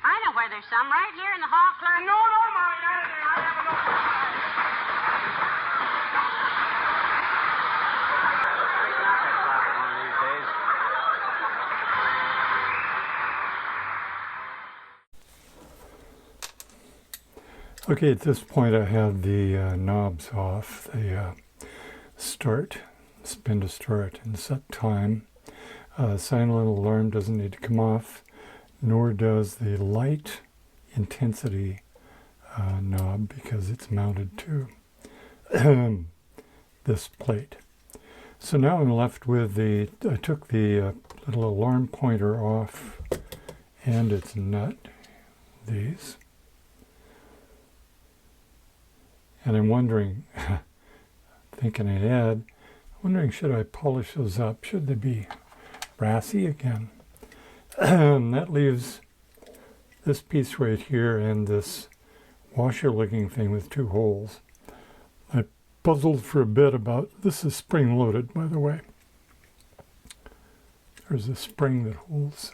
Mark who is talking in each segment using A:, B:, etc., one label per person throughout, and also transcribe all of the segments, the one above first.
A: I know where there's some, right here in the hall, clerk.
B: No, Molly, not in there. I have enough.
C: One of these days.
D: Okay, at this point I have the knobs off, the start, spin to start, and set time. Silent alarm doesn't need to come off, nor does the light intensity knob, because it's mounted to this plate. So now I'm left with I took the little alarm pointer off and its nut, these. And I'm wondering, thinking ahead, wondering, should I polish those up? Should they be brassy again? That leaves this piece right here and this washer-looking thing with two holes. I puzzled for a bit about, this is spring-loaded, by the way. There's a spring that holds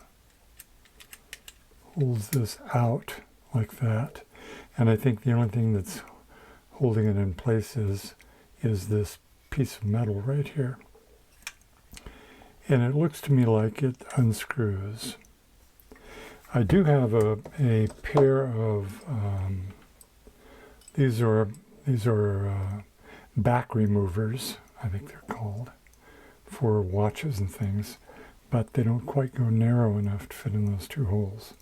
D: this out like that. And I think the only thing that's holding it in place is this piece of metal right here. And it looks to me like it unscrews. I do have a pair of these are back removers, I think they're called, for watches and things, but they don't quite go narrow enough to fit in those two holes.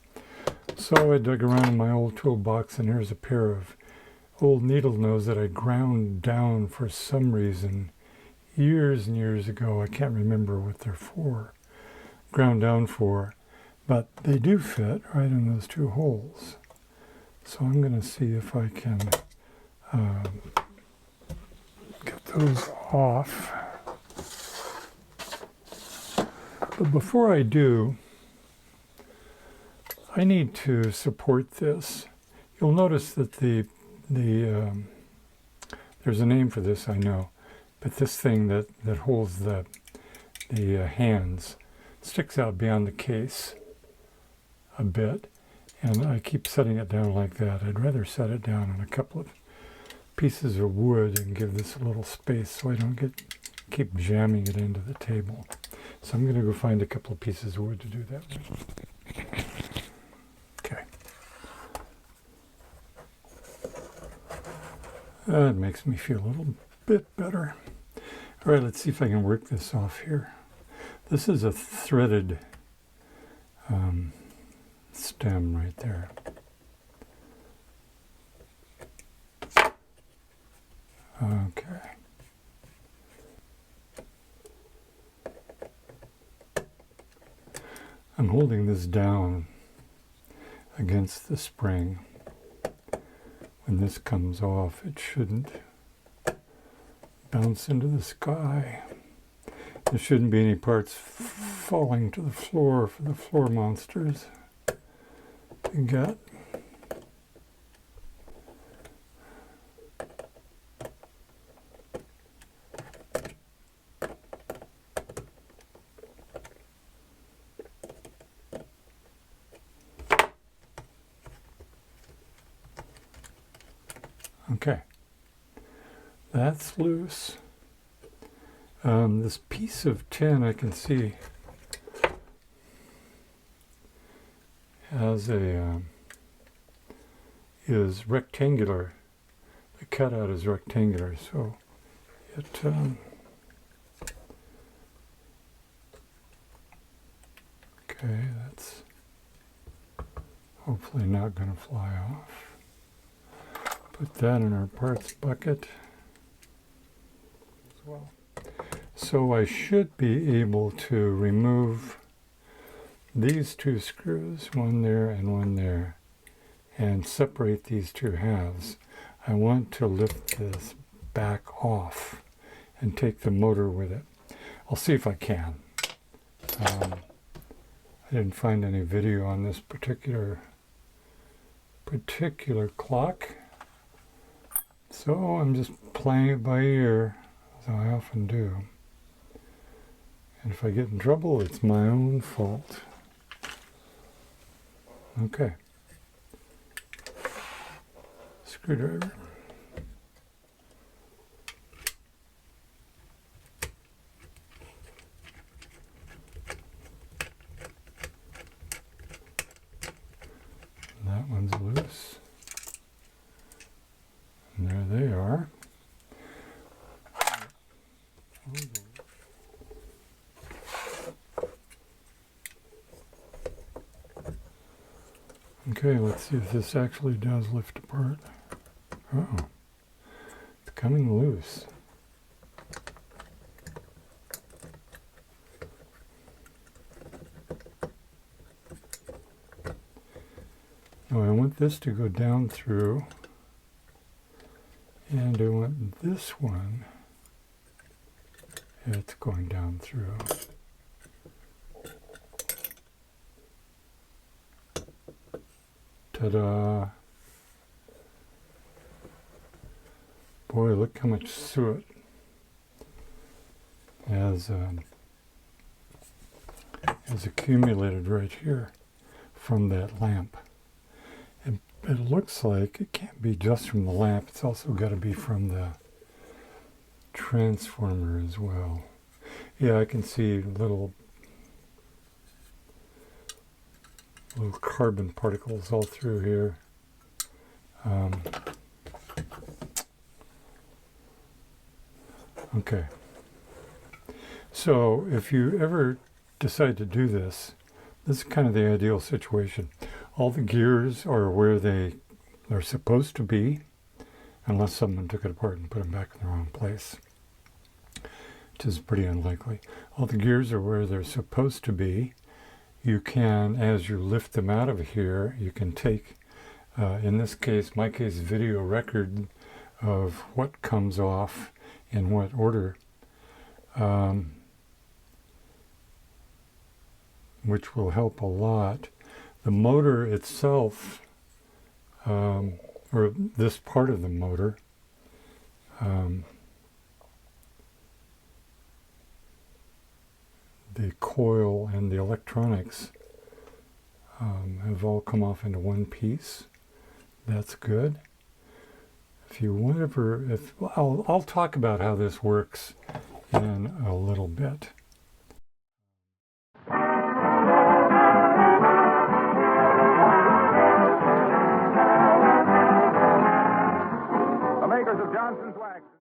D: So I dug around in my old toolbox, and here's a pair of old needle nose that I ground down for some reason years and years ago. I can't remember what they're for, ground down for, but they do fit right in those two holes. So I'm going to see if I can get those off. But before I do, I need to support this. You'll notice that there's a name for this, I know, but this thing that holds the hands sticks out beyond the case a bit, and I keep setting it down like that. I'd rather set it down on a couple of pieces of wood and give this a little space so I don't keep jamming it into the table. So I'm going to go find a couple of pieces of wood to do that with. Okay. That makes me feel a little bit better. All right, let's see if I can work this off here. This is a threaded stem right there. Okay. I'm holding this down against the spring. When this comes off, it shouldn't bounce into the sky. There shouldn't be any parts falling to the floor for the floor monsters to get. Okay, that's loose. This piece of tin I can see has is rectangular. The cutout is rectangular, so it okay, that's hopefully not going to fly off. Put that in our parts bucket as well. So I should be able to remove these two screws, one there and one there, and separate these two halves. I want to lift this back off and take the motor with it. I'll see if I can. I didn't find any video on this particular clock. So I'm just playing it by ear, as I often do. And if I get in trouble, it's my own fault. Okay, screwdriver. That one's loose. And there they are. Okay, let's see if this actually does lift apart. Uh-oh. It's coming loose. Now I want this to go down through, and I want this one, it's going down through. Ta-da! Boy, look how much soot has accumulated right here from that lamp. And it looks like it can't be just from the lamp, it's also got to be from the transformer as well. Yeah, I can see little carbon particles all through here. Okay. So if you ever decide to do this, this is kind of the ideal situation. All the gears are where they are supposed to be, unless someone took it apart and put them back in the wrong place, which is pretty unlikely. All the gears are where they're supposed to be. You can, as you lift them out of here, you can take, in this case, my case, video record of what comes off in what order, which will help a lot. The motor itself, or this part of the motor, the coil and the electronics have all come off into one piece. That's good. If you whatever, I'll talk about how this works in a little bit.